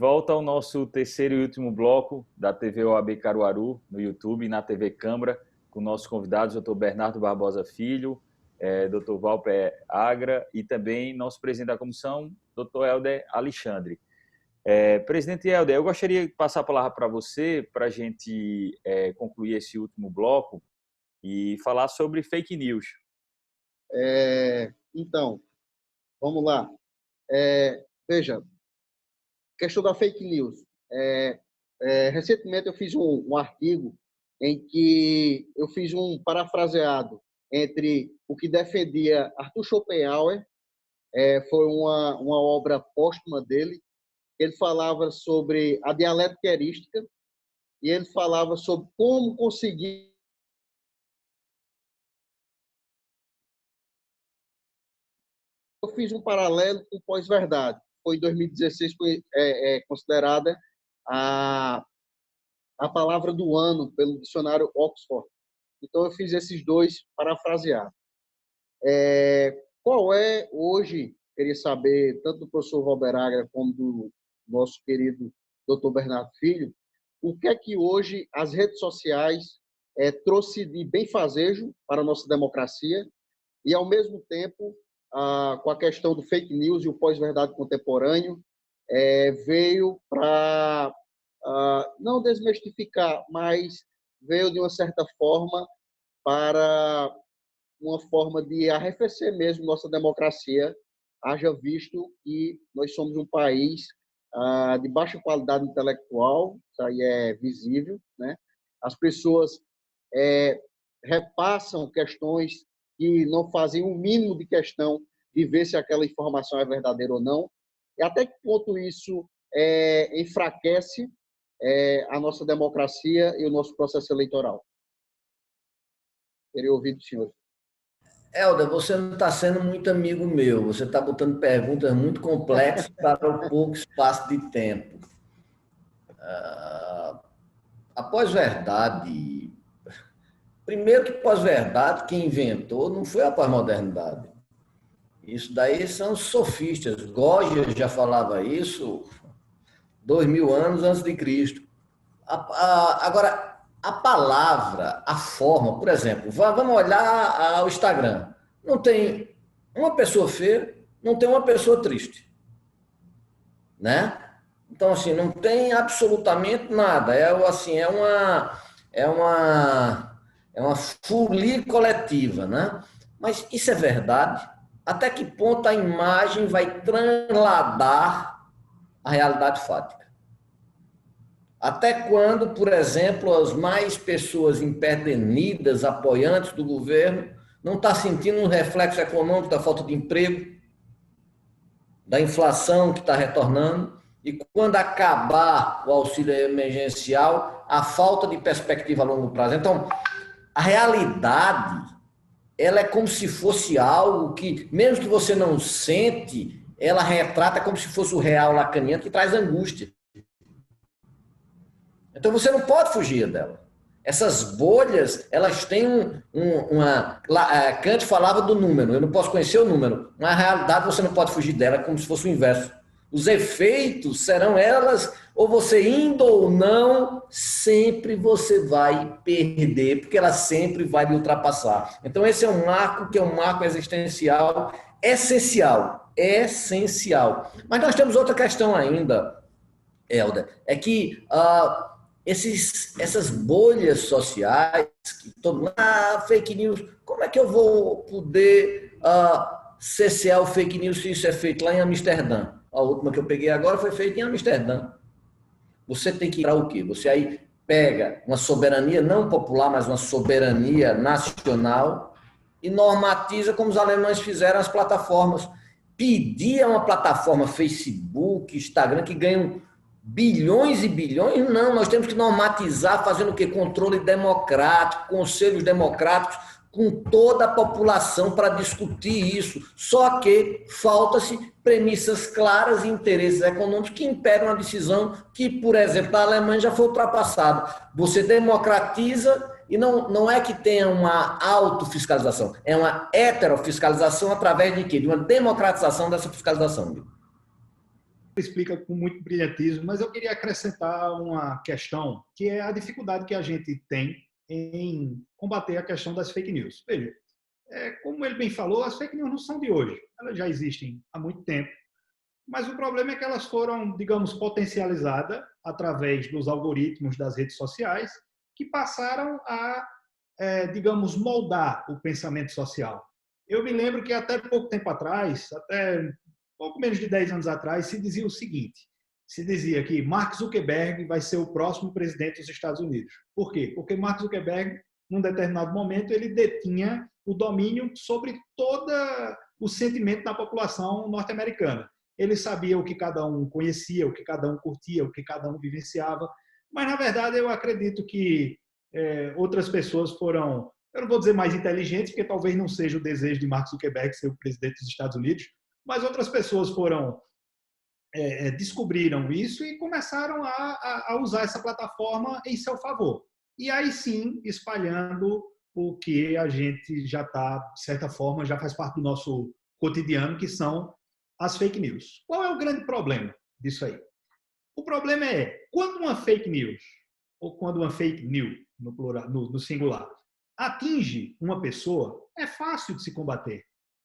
volta ao nosso terceiro e último bloco da TV OAB Caruaru, no YouTube e na TV Câmara, com nossos convidados, Dr. Bernardo Barbosa Filho, Dr. Walper Agra e também nosso presidente da comissão, Dr. Helder Alexandre. Presidente Helder, eu gostaria de passar a palavra para você, para a gente concluir esse último bloco e falar sobre fake news. Então, vamos lá. Veja, questão da fake news. Recentemente eu fiz um artigo em que eu fiz um parafraseado entre o que defendia Arthur Schopenhauer, foi uma obra póstuma dele. Ele falava sobre a dialética erística e ele falava sobre como conseguir eu fiz um paralelo com pós-verdade. Foi em 2016 foi considerada a palavra do ano pelo dicionário Oxford. Então eu fiz esses dois parafraseados. Qual é hoje, queria saber tanto do professor Walper Agra como do nosso querido Dr. Bernardo Filho, o que é que hoje as redes sociais trouxe de benfazejo para a nossa democracia e, ao mesmo tempo, com a questão do fake news e o pós-verdade contemporâneo, veio para não desmistificar, mas veio de uma certa forma para uma forma de arrefecer mesmo nossa democracia, haja visto que nós somos um país de baixa qualidade intelectual, isso aí é visível, né? As pessoas repassam questões que não fazem o mínimo de questão de ver se aquela informação é verdadeira ou não, e até que ponto isso enfraquece a nossa democracia e o nosso processo eleitoral. Queria ouvir do senhor. Helder, você não está sendo muito amigo meu, você está botando perguntas muito complexas para o pouco espaço de tempo. A pós-verdade, primeiro que pós-verdade, quem inventou não foi a pós-modernidade. Isso daí são os sofistas. Gógias já falava isso 2000 anos antes de Cristo. Agora, a palavra, a forma, por exemplo, vamos olhar o Instagram. Não tem uma pessoa feia, não tem uma pessoa triste. Né? Então, assim, não tem absolutamente nada. É uma folia coletiva, né? Mas isso é verdade? Até que ponto a imagem vai transladar a realidade fática? Até quando, por exemplo, as mais pessoas empedernidas, apoiantes do governo, não estão sentindo um reflexo econômico da falta de emprego, da inflação que está retornando, e quando acabar o auxílio emergencial, a falta de perspectiva a longo prazo. Então, a realidade, ela é como se fosse algo que, mesmo que você não sente, ela retrata como se fosse o real lacaniano, que traz angústia. Então você não pode fugir dela. Essas bolhas, elas têm Kant falava do número, eu não posso conhecer o número. Na realidade, você não pode fugir dela, como se fosse o inverso. Os efeitos serão elas, ou você indo ou não, sempre você vai perder, porque ela sempre vai lhe ultrapassar. Então esse é um marco que é um marco existencial, essencial. Mas nós temos outra questão ainda, Helder, é que essas bolhas sociais, que fake news, como é que eu vou poder cercear o fake news se isso é feito lá em Amsterdã? A última que eu peguei agora foi feita em Amsterdã. Você tem que ir para o quê? Você aí pega uma soberania não popular, mas uma soberania nacional e normatiza como os alemães fizeram as plataformas. Pedir a uma plataforma Facebook, Instagram, que ganham bilhões e bilhões, não, nós temos que normatizar, fazendo o quê? Controle democrático, conselhos democráticos, com toda a população para discutir isso. Só que falta-se premissas claras e interesses econômicos que impedem uma decisão que, por exemplo, na Alemanha já foi ultrapassada. Você democratiza e não é que tenha uma autofiscalização, é uma heterofiscalização através de quê? De uma democratização dessa fiscalização. explica com muito brilhantismo, mas eu queria acrescentar uma questão, que é a dificuldade que a gente tem em combater a questão das fake news. Veja, como ele bem falou, as fake news não são de hoje, elas já existem há muito tempo, mas o problema é que elas foram, digamos, potencializadas através dos algoritmos das redes sociais, que passaram a, digamos, moldar o pensamento social. Eu me lembro que até pouco tempo atrás, até pouco menos de 10 anos atrás, se dizia o seguinte, se dizia que Mark Zuckerberg vai ser o próximo presidente dos Estados Unidos. Por quê? Porque Mark Zuckerberg, num determinado momento, ele detinha o domínio sobre todo o sentimento da população norte-americana. Ele sabia o que cada um conhecia, o que cada um curtia, o que cada um vivenciava, mas, na verdade, eu acredito que outras pessoas foram, eu não vou dizer mais inteligentes, porque talvez não seja o desejo de Mark Zuckerberg ser o presidente dos Estados Unidos, mas outras pessoas foram descobriram isso e começaram a usar essa plataforma em seu favor. E aí sim, espalhando o que a gente já está, de certa forma, já faz parte do nosso cotidiano, que são as fake news. Qual é o grande problema disso aí? O problema é, quando uma fake news, ou quando uma fake news, no plural, no singular, atinge uma pessoa, é fácil de se combater.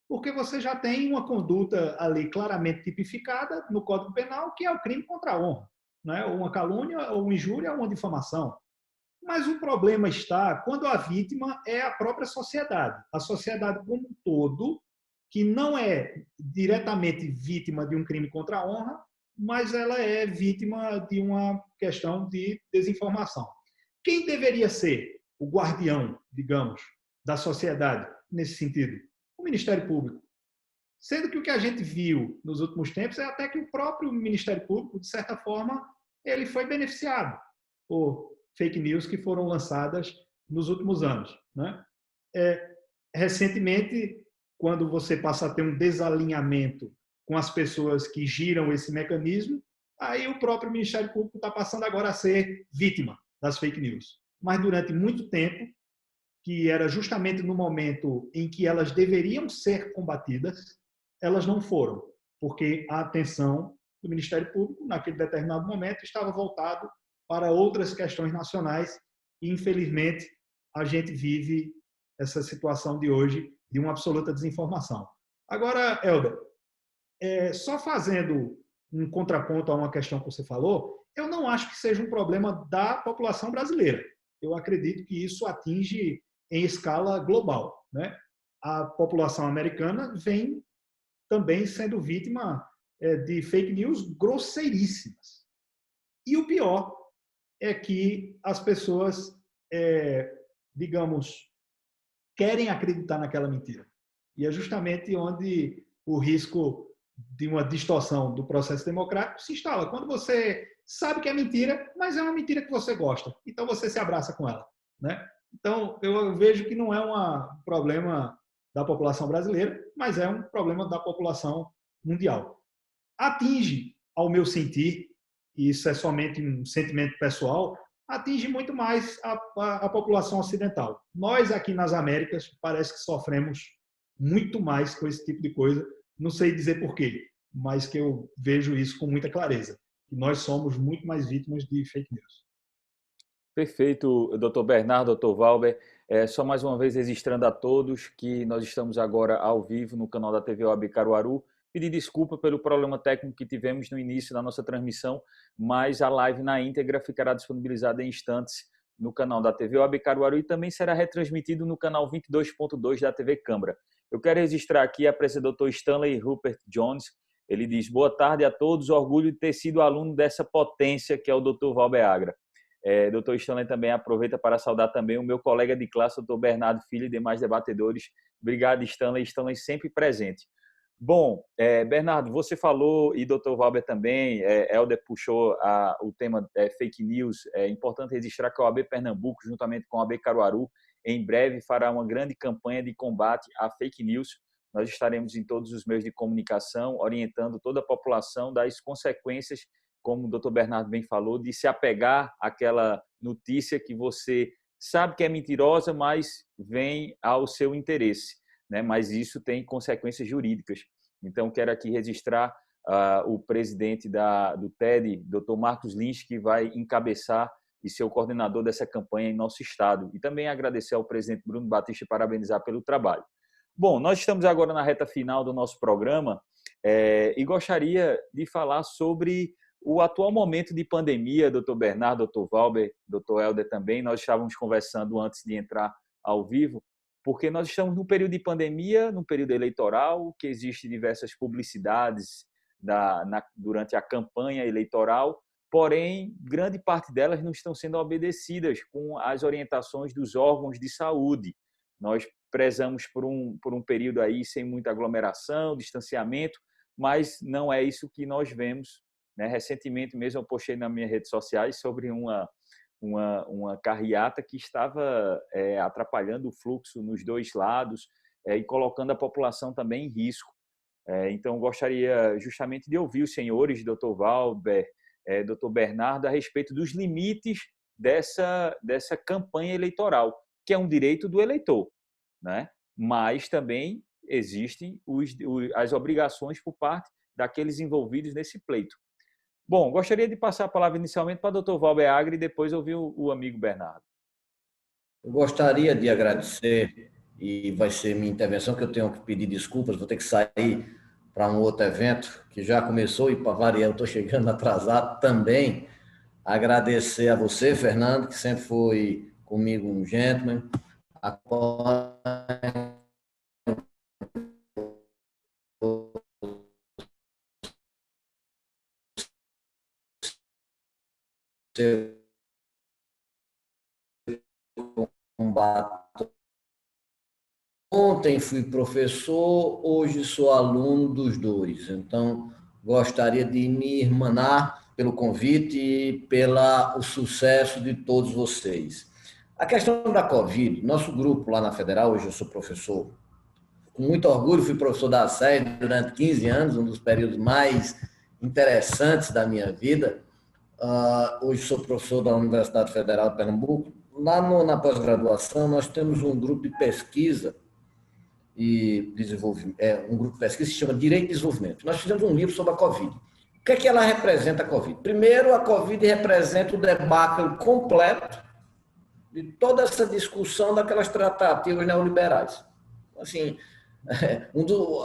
Porque você já tem uma conduta ali claramente tipificada no Código Penal, que é o crime contra a honra, né? Ou uma calúnia, ou uma injúria, ou uma difamação. Mas o problema está quando a vítima é a própria sociedade. A sociedade como um todo, que não é diretamente vítima de um crime contra a honra, mas ela é vítima de uma questão de desinformação. Quem deveria ser o guardião, digamos, da sociedade nesse sentido? O Ministério Público. Sendo que o que a gente viu nos últimos tempos é até que o próprio Ministério Público, de certa forma, ele foi beneficiado por fake news que foram lançadas nos últimos anos, né? Recentemente, quando você passa a ter um desalinhamento com as pessoas que giram esse mecanismo, aí o próprio Ministério Público está passando agora a ser vítima das fake news. Mas durante muito tempo, que era justamente no momento em que elas deveriam ser combatidas, elas não foram, porque a atenção do Ministério Público, naquele determinado momento, estava voltado para outras questões nacionais e, infelizmente, a gente vive essa situação de hoje de uma absoluta desinformação. Agora, Helder, só fazendo um contraponto a uma questão que você falou, eu não acho que seja um problema da população brasileira. Eu acredito que isso atinge em escala global, né? A população americana vem também sendo vítima de fake news grosseiríssimas. E o pior é que as pessoas, digamos, querem acreditar naquela mentira. E é justamente onde o risco de uma distorção do processo democrático se instala. Quando você sabe que é mentira, mas é uma mentira que você gosta. Então você se abraça com ela, né? Então, eu vejo que não é um problema da população brasileira, mas é um problema da população mundial. Atinge, ao meu sentir, e isso é somente um sentimento pessoal, atinge muito mais a população ocidental. Nós, aqui nas Américas, parece que sofremos muito mais com esse tipo de coisa. Não sei dizer por quê, mas que eu vejo isso com muita clareza. Que nós somos muito mais vítimas de fake news. Perfeito, doutor Bernardo, doutor Valber. Só mais uma vez registrando a todos que nós estamos agora ao vivo no canal da TV OAB Caruaru. Pedir desculpa pelo problema técnico que tivemos no início da nossa transmissão, mas a live na íntegra ficará disponibilizada em instantes no canal da TV OAB Caruaru e também será retransmitido no canal 22.2 da TV Câmara. Eu quero registrar aqui a presença do Dr. Stanley Rupert Jones. Ele diz: boa tarde a todos, orgulho de ter sido aluno dessa potência que é o Dr. Valber Agra. Dr. Stanley também aproveita para saudar também o meu colega de classe, Dr. Bernardo Filho, e demais debatedores. Obrigado, Stanley sempre presente. Bom, Bernardo, você falou, e Dr. Valber também, Helder puxou o tema fake news. É importante registrar que a OAB Pernambuco, juntamente com a OAB Caruaru, em breve fará uma grande campanha de combate à fake news. Nós estaremos em todos os meios de comunicação, orientando toda a população das consequências, como o doutor Bernardo bem falou, de se apegar àquela notícia que você sabe que é mentirosa, mas vem ao seu interesse, né? Mas isso tem consequências jurídicas. Então, quero aqui registrar o presidente do TED, Dr. Marcos Lins, que vai encabeçar e ser o coordenador dessa campanha em nosso estado. E também agradecer ao presidente Bruno Batista e parabenizar pelo trabalho. Bom, nós estamos agora na reta final do nosso programa e gostaria de falar sobre o atual momento de pandemia, doutor Bernardo, doutor Valber, doutor Helder também. Nós estávamos conversando antes de entrar ao vivo, porque nós estamos num período de pandemia, num período eleitoral, que existe diversas publicidades durante a campanha eleitoral, porém, grande parte delas não estão sendo obedecidas com as orientações dos órgãos de saúde. Nós prezamos por um período aí sem muita aglomeração, distanciamento, mas não é isso que nós vemos, né? Recentemente mesmo eu postei nas minhas redes sociais sobre uma carreata que estava atrapalhando o fluxo nos dois lados e colocando a população também em risco. Então, gostaria justamente de ouvir os senhores, doutor Valber, doutor Bernardo, a respeito dos limites dessa campanha eleitoral, que é um direito do eleitor, né? Mas também existem as obrigações por parte daqueles envolvidos nesse pleito. Bom, gostaria de passar a palavra inicialmente para o doutor Valber Agra e depois ouvir o amigo Bernardo. Eu gostaria de agradecer, e vai ser minha intervenção, que eu tenho que pedir desculpas, vou ter que sair para um outro evento que já começou e, para variar, eu estou chegando atrasado também. Agradecer a você, Fernando, que sempre foi comigo um gentleman. Ontem fui professor, hoje sou aluno dos dois. Então, gostaria de me irmanar pelo convite e pelo sucesso de todos vocês. A questão da Covid, nosso grupo lá na Federal, hoje eu sou professor, com muito orgulho fui professor da SEI durante 15 anos, um dos períodos mais interessantes da minha vida. Hoje sou professor da Universidade Federal de Pernambuco. Lá na pós-graduação, nós temos um grupo de pesquisa e desenvolvimento, um grupo de pesquisa que se chama Direito e Desenvolvimento. Nós fizemos um livro sobre a Covid. O que é que ela representa, a Covid? Primeiro, a Covid representa o debacle completo de toda essa discussão daquelas tratativas neoliberais. Assim,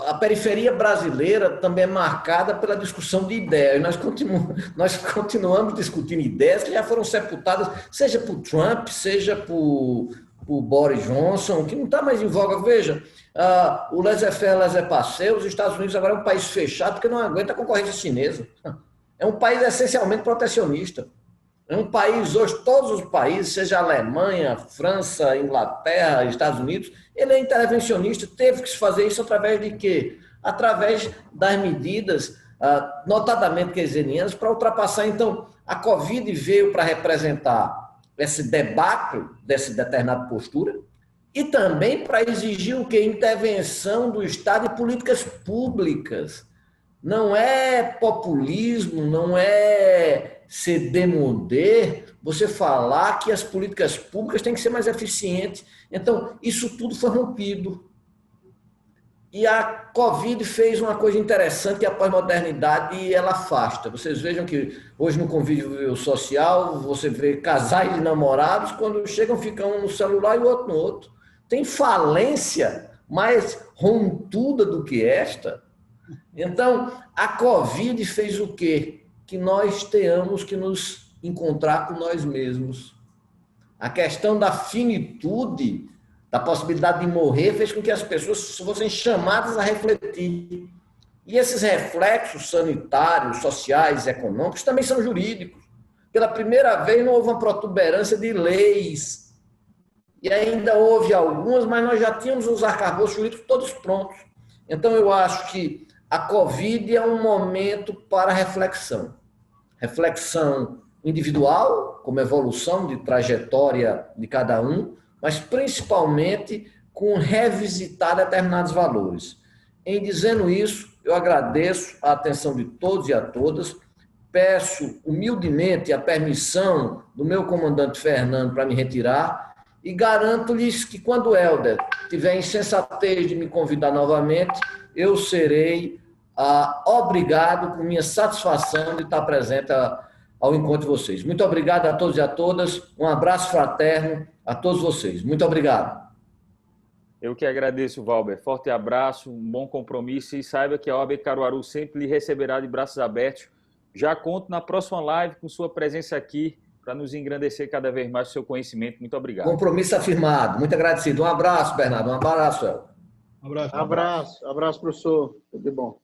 a periferia brasileira também é marcada pela discussão de ideias. Nós continuamos discutindo ideias que já foram sepultadas, seja por Trump, seja por Boris Johnson, que não está mais em voga. Veja, o laissez-faire, laissez-passer, os Estados Unidos agora é um país fechado porque não aguenta a concorrência chinesa. É um país essencialmente protecionista. É um país, hoje, todos os países, seja Alemanha, França, Inglaterra, Estados Unidos, ele é intervencionista, teve que se fazer isso através de quê? Através das medidas, notadamente keynesianas, para ultrapassar. Então, a Covid veio para representar esse debacle dessa determinada postura e também para exigir o quê? Intervenção do Estado e políticas públicas. Não é populismo, não é ser demodé, você falar que as políticas públicas têm que ser mais eficientes. Então, isso tudo foi rompido. E a Covid fez uma coisa interessante, que a pós-modernidade ela afasta. Vocês vejam que hoje no convívio social, você vê casais de namorados, quando chegam, ficam um no celular e o outro no outro. Tem falência mais romtuda do que esta. Então, a Covid fez o quê? Que nós tenhamos que nos encontrar com nós mesmos. A questão da finitude, da possibilidade de morrer, fez com que as pessoas fossem chamadas a refletir. E esses reflexos sanitários, sociais, econômicos também são jurídicos. Pela primeira vez não houve uma protuberância de leis. E ainda houve algumas, mas nós já tínhamos os arcabouços jurídicos todos prontos. Então, eu acho que a Covid é um momento para reflexão. Reflexão individual, como evolução de trajetória de cada um, mas principalmente com revisitar determinados valores. Em dizendo isso, eu agradeço a atenção de todos e a todas, peço humildemente a permissão do meu comandante Fernando para me retirar e garanto-lhes que quando o Helder tiver insensatez de me convidar novamente, eu serei Obrigado por minha satisfação de estar presente ao encontro de vocês. Muito obrigado a todos e a todas. Um abraço fraterno a todos vocês. Muito obrigado. Eu que agradeço, Valber. Forte abraço, um bom compromisso e saiba que a OAB Caruaru sempre lhe receberá de braços abertos. Já conto na próxima live com sua presença aqui para nos engrandecer cada vez mais o seu conhecimento. Muito obrigado. Compromisso afirmado. Muito agradecido. Um abraço, Bernardo. Um abraço, El. Abraço, professor. Tudo de bom.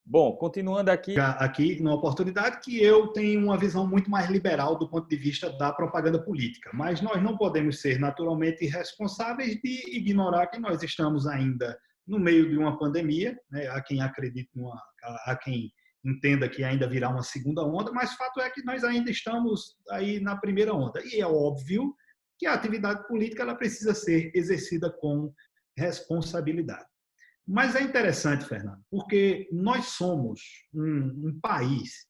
Bom, continuando aqui numa oportunidade que eu tenho uma visão muito mais liberal do ponto de vista da propaganda política, mas nós não podemos ser naturalmente responsáveis de ignorar que nós estamos ainda no meio de uma pandemia, né? Há quem acredite, há quem entenda que ainda virá uma segunda onda, mas fato é que nós ainda estamos aí na primeira onda. E é óbvio que a atividade política ela precisa ser exercida com responsabilidade. Mas é interessante, Fernando, porque nós somos um país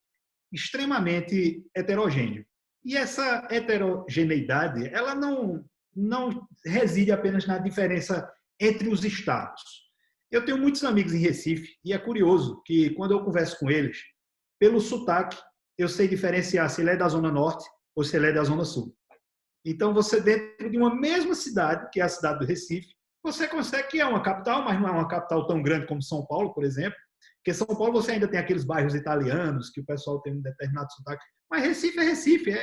extremamente heterogêneo. E essa heterogeneidade, ela não reside apenas na diferença entre os estados. Eu tenho muitos amigos em Recife e é curioso que, quando eu converso com eles, pelo sotaque, eu sei diferenciar se ele é da Zona Norte ou se ele é da Zona Sul. Então, você dentro de uma mesma cidade, que é a cidade do Recife, você consegue que é uma capital, mas não é uma capital tão grande como São Paulo, por exemplo, porque São Paulo você ainda tem aqueles bairros italianos que o pessoal tem um determinado sotaque, mas Recife é Recife,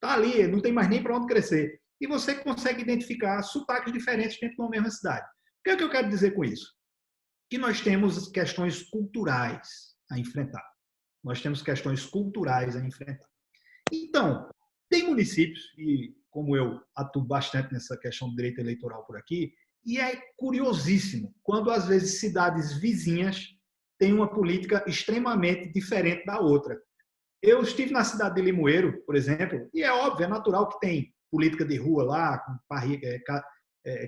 tá ali, não tem mais nem para onde crescer. E você consegue identificar sotaques diferentes dentro de uma mesma cidade. O que é que eu quero dizer com isso? Que nós temos questões culturais a enfrentar. Nós temos questões culturais a enfrentar. Então, tem municípios, e como eu atuo bastante nessa questão do direito eleitoral por aqui, e é curiosíssimo quando, às vezes, cidades vizinhas têm uma política extremamente diferente da outra. Eu estive na cidade de Limoeiro, por exemplo, e é óbvio, é natural que tem política de rua lá, com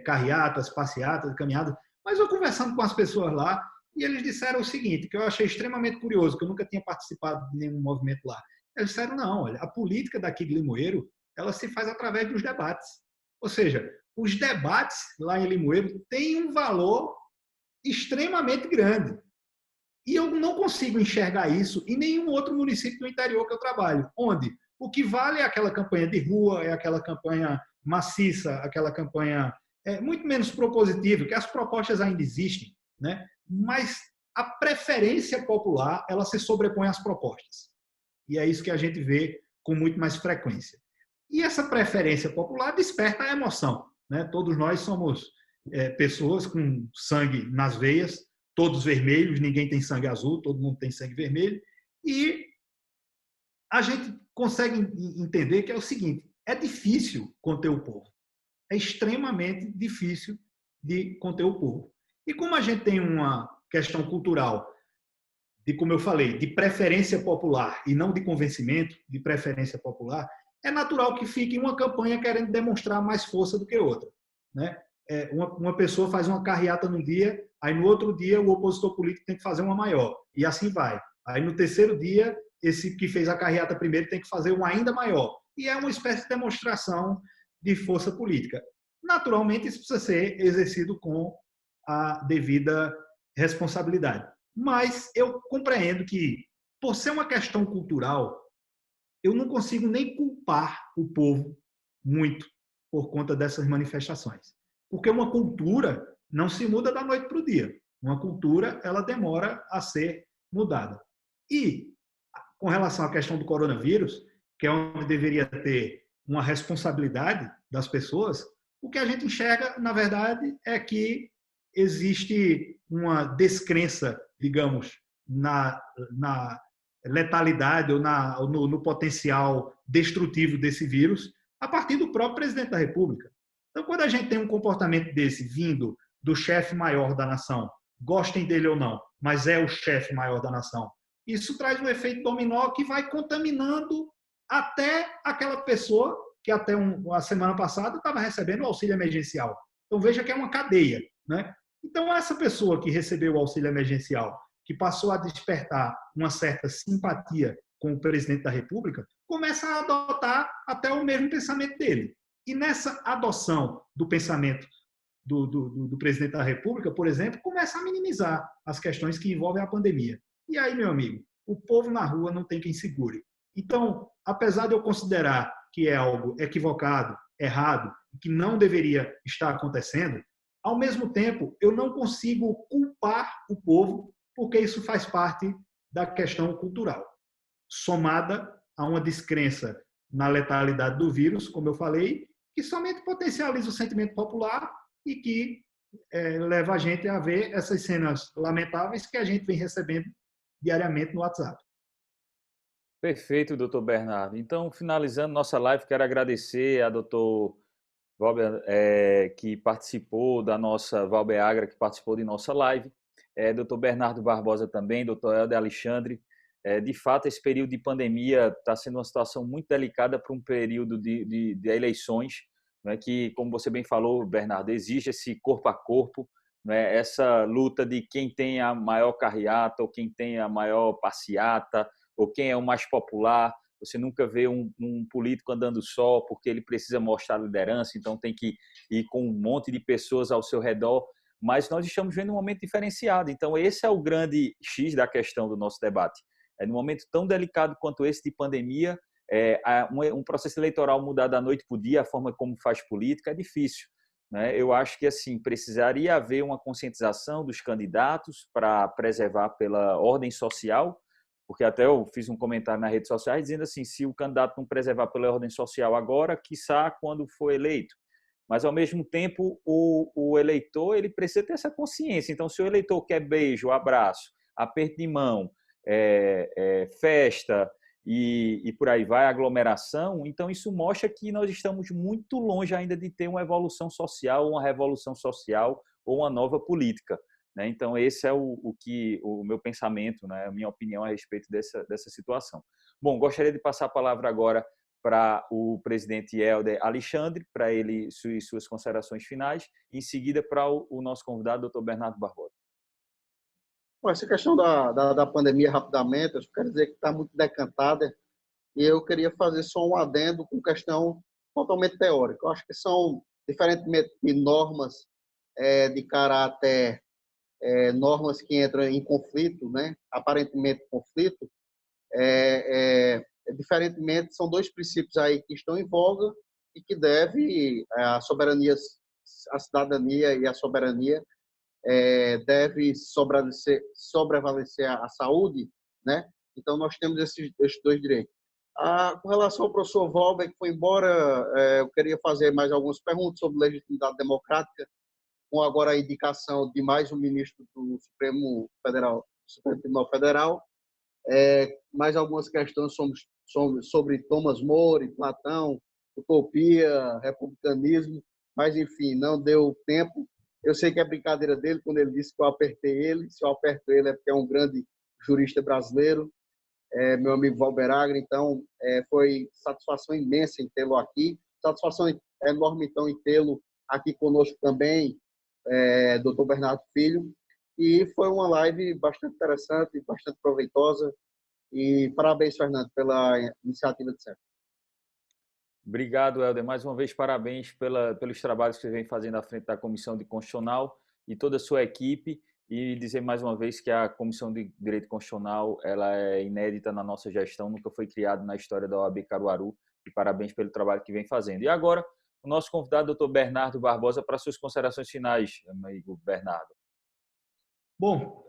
carreatas, passeatas, caminhadas, mas eu conversando com as pessoas lá, e eles disseram o seguinte, que eu achei extremamente curioso, que eu nunca tinha participado de nenhum movimento lá. Eles disseram, não, olha, a política daqui de Limoeiro, ela se faz através dos debates. Ou seja, os debates lá em Limoeiro têm um valor extremamente grande. E eu não consigo enxergar isso em nenhum outro município do interior que eu trabalho, onde o que vale é aquela campanha de rua, é aquela campanha maciça, aquela campanha muito menos propositiva, que as propostas ainda existem, né? Mas a preferência popular ela se sobrepõe às propostas. E é isso que a gente vê com muito mais frequência. E essa preferência popular desperta a emoção, né? Todos nós somos pessoas com sangue nas veias, todos vermelhos, ninguém tem sangue azul, todo mundo tem sangue vermelho. E a gente consegue entender que é o seguinte, é difícil conter o povo. É extremamente difícil de conter o povo. E como a gente tem uma questão cultural, de como eu falei, de preferência popular e não de convencimento, de preferência popular, é natural que fique uma campanha querendo demonstrar mais força do que outra, né? Uma pessoa faz uma carreata num dia, aí no outro dia o opositor político tem que fazer uma maior, e assim vai. Aí no terceiro dia, esse que fez a carreata primeiro tem que fazer uma ainda maior. E é uma espécie de demonstração de força política. Naturalmente, isso precisa ser exercido com a devida responsabilidade. Mas eu compreendo que, por ser uma questão cultural, eu não consigo nem culpar o povo muito por conta dessas manifestações. Porque uma cultura não se muda da noite para o dia. Uma cultura, ela demora a ser mudada. E, com relação à questão do coronavírus, que é onde deveria ter uma responsabilidade das pessoas, o que a gente enxerga, na verdade, é que existe uma descrença, digamos, na letalidade ou no potencial destrutivo desse vírus a partir do próprio presidente da República. Então, quando a gente tem um comportamento desse vindo do chefe maior da nação, gostem dele ou não, mas é o chefe maior da nação, isso traz um efeito dominó que vai contaminando até aquela pessoa que até a semana passada estava recebendo o auxílio emergencial. Então, veja que é uma cadeia, né? Então, essa pessoa que recebeu o auxílio emergencial, que passou a despertar uma certa simpatia com o presidente da República, começa a adotar até o mesmo pensamento dele. E nessa adoção do pensamento do presidente da República, por exemplo, começa a minimizar as questões que envolvem a pandemia. E aí, meu amigo, o povo na rua não tem quem segure. Então, apesar de eu considerar que é algo equivocado, errado, que não deveria estar acontecendo, ao mesmo tempo, eu não consigo culpar o povo, porque isso faz parte da questão cultural, somada a uma descrença na letalidade do vírus, como eu falei, que somente potencializa o sentimento popular e que leva a gente a ver essas cenas lamentáveis que a gente vem recebendo diariamente no WhatsApp. Perfeito, doutor Bernardo. Então, finalizando nossa live, quero agradecer a doutor Valber, que participou da nossa, Valber Agra, que participou de nossa live, doutor Bernardo Barbosa também, doutor Helder Alexandre. De fato, esse período de pandemia está sendo uma situação muito delicada para um período de eleições, né, que, como você bem falou, Bernardo, exige esse corpo a corpo, né, essa luta de quem tem a maior carreata ou quem tem a maior passeata ou quem é o mais popular. Você nunca vê um político andando só porque ele precisa mostrar liderança, então tem que ir com um monte de pessoas ao seu redor, mas nós estamos vendo um momento diferenciado. Então esse é o grande X da questão do nosso debate. Num momento tão delicado quanto esse de pandemia, um processo eleitoral mudar da noite para o dia, a forma como faz política, é difícil, né? Eu acho que assim precisaria haver uma conscientização dos candidatos para preservar pela ordem social, porque até eu fiz um comentário nas redes sociais dizendo assim, se o candidato não preservar pela ordem social agora, quiçá quando for eleito. Mas, ao mesmo tempo, o eleitor ele precisa ter essa consciência. Então, se o eleitor quer beijo, abraço, aperto de mão, festa e por aí vai, aglomeração, então isso mostra que nós estamos muito longe ainda de ter uma evolução social, uma revolução social ou uma nova política. Então, esse é o meu pensamento, né, a minha opinião a respeito dessa situação. Bom, gostaria de passar a palavra agora para o presidente Helder Alexandre, para ele suas considerações finais, e em seguida para o nosso convidado, doutor Bernardo Barbosa. Bom, essa questão da pandemia, rapidamente, eu quero dizer que está muito decantada, e eu queria fazer só um adendo com questão totalmente teórica. Eu acho que são, diferentemente de normas de caráter normas que entram em conflito, né? Aparentemente conflito, diferentemente são dois princípios aí que estão em voga e que deve a soberania, a cidadania e a soberania deve sobrevalecer a saúde, né? Então nós temos esses dois direitos. Com relação ao professor Valber, que foi embora, eu queria fazer mais algumas perguntas sobre legitimidade democrática, com agora a indicação de mais um ministro do Supremo Tribunal Federal, mais algumas questões sobre Thomas More, Platão, utopia, republicanismo, mas, enfim, não deu tempo. Eu sei que é brincadeira dele quando ele disse que eu apertei ele. Se eu aperto ele é porque é um grande jurista brasileiro, meu amigo Valber Agra. Então, foi satisfação imensa em tê-lo aqui. Satisfação enorme, então, em tê-lo aqui conosco também, Dr. Bernardo Filho, e foi uma live bastante interessante, bastante proveitosa, e parabéns, Fernando, pela iniciativa de sempre. Obrigado, Helder. Mais uma vez, parabéns pelos trabalhos que você vem fazendo à frente da Comissão de Constitucional e toda a sua equipe, e dizer mais uma vez que a Comissão de Direito Constitucional ela é inédita na nossa gestão, nunca foi criada na história da OAB Caruaru, e parabéns pelo trabalho que vem fazendo. E agora, o nosso convidado, doutor Bernardo Barbosa, para suas considerações finais, amigo Bernardo. Bom,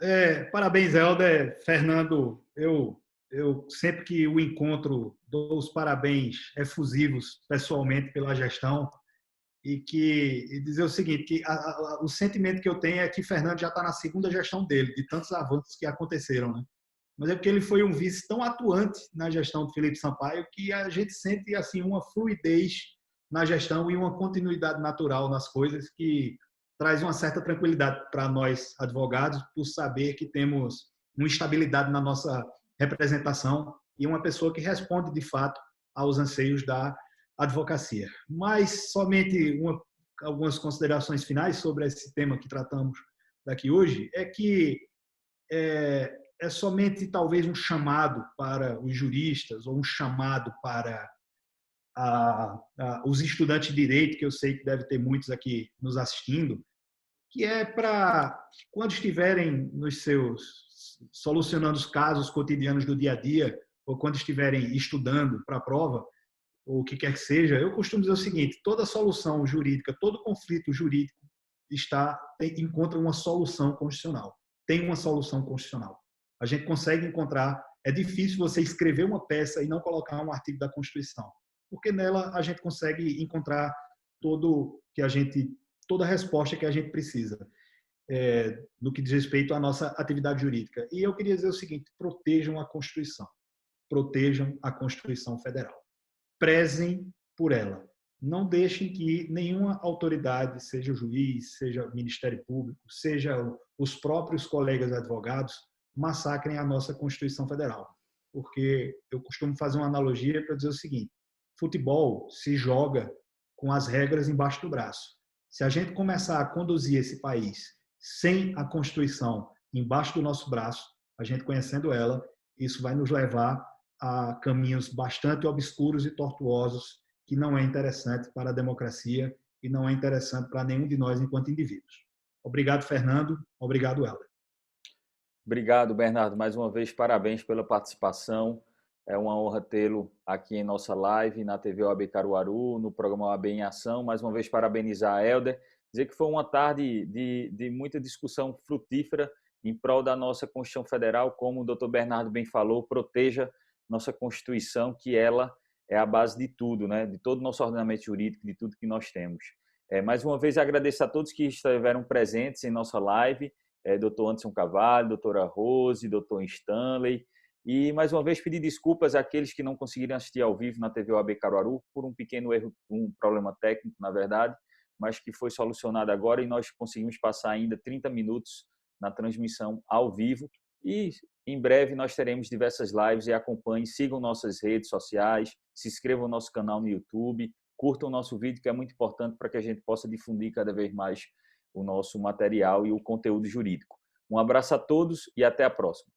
parabéns, Helder. Fernando, eu sempre que o encontro dou os parabéns efusivos pessoalmente pela gestão e dizer o seguinte, que o sentimento que eu tenho é que Fernando já está na segunda gestão dele, de tantos avanços que aconteceram, né? Mas é porque ele foi um vice tão atuante na gestão de Felipe Sampaio que a gente sente assim uma fluidez na gestão e uma continuidade natural nas coisas que traz uma certa tranquilidade para nós advogados por saber que temos uma estabilidade na nossa representação e uma pessoa que responde de fato aos anseios da advocacia. Mas somente algumas considerações finais sobre esse tema que tratamos daqui hoje é que é somente talvez um chamado para os juristas ou um chamado para os estudantes de direito, que eu sei que deve ter muitos aqui nos assistindo, que é para quando estiverem nos seus solucionando os casos cotidianos do dia a dia, ou quando estiverem estudando para a prova, ou o que quer que seja, eu costumo dizer o seguinte: toda solução jurídica, todo conflito jurídico encontra uma solução constitucional. Tem uma solução constitucional. A gente consegue encontrar. É difícil você escrever uma peça e não colocar um artigo da Constituição, porque nela a gente consegue encontrar toda a resposta que a gente precisa no que diz respeito à nossa atividade jurídica. E eu queria dizer o seguinte: protejam a Constituição. Protejam a Constituição Federal. Prezem por ela. Não deixem que nenhuma autoridade, seja o juiz, seja o Ministério Público, seja os próprios colegas advogados, massacrem a nossa Constituição Federal. Porque eu costumo fazer uma analogia para dizer o seguinte: futebol se joga com as regras embaixo do braço. Se a gente começar a conduzir esse país sem a Constituição embaixo do nosso braço, a gente conhecendo ela, isso vai nos levar a caminhos bastante obscuros e tortuosos, que não é interessante para a democracia e não é interessante para nenhum de nós enquanto indivíduos. Obrigado, Fernando. Obrigado, Helder. Obrigado, Bernardo. Mais uma vez, parabéns pela participação. É uma honra tê-lo aqui em nossa live, na TV OAB Caruaru, no programa OAB em Ação. Mais uma vez, parabenizar a Helder. Dizer que foi uma tarde de muita discussão frutífera em prol da nossa Constituição Federal. Como o doutor Bernardo bem falou, proteja nossa Constituição, que ela é a base de tudo, né? De todo o nosso ordenamento jurídico, de tudo que nós temos. Mais uma vez, agradeço a todos que estiveram presentes em nossa live, doutor Anderson Carvalho, doutora Rose, doutor Stanley, e mais uma vez pedir desculpas àqueles que não conseguiram assistir ao vivo na TV OAB Caruaru por um pequeno erro, um problema técnico, na verdade, mas que foi solucionado agora e nós conseguimos passar ainda 30 minutos na transmissão ao vivo. E em breve nós teremos diversas lives e acompanhem, sigam nossas redes sociais, se inscrevam no nosso canal no YouTube, curtam o nosso vídeo, que é muito importante para que a gente possa difundir cada vez mais o nosso material e o conteúdo jurídico. Um abraço a todos e até a próxima.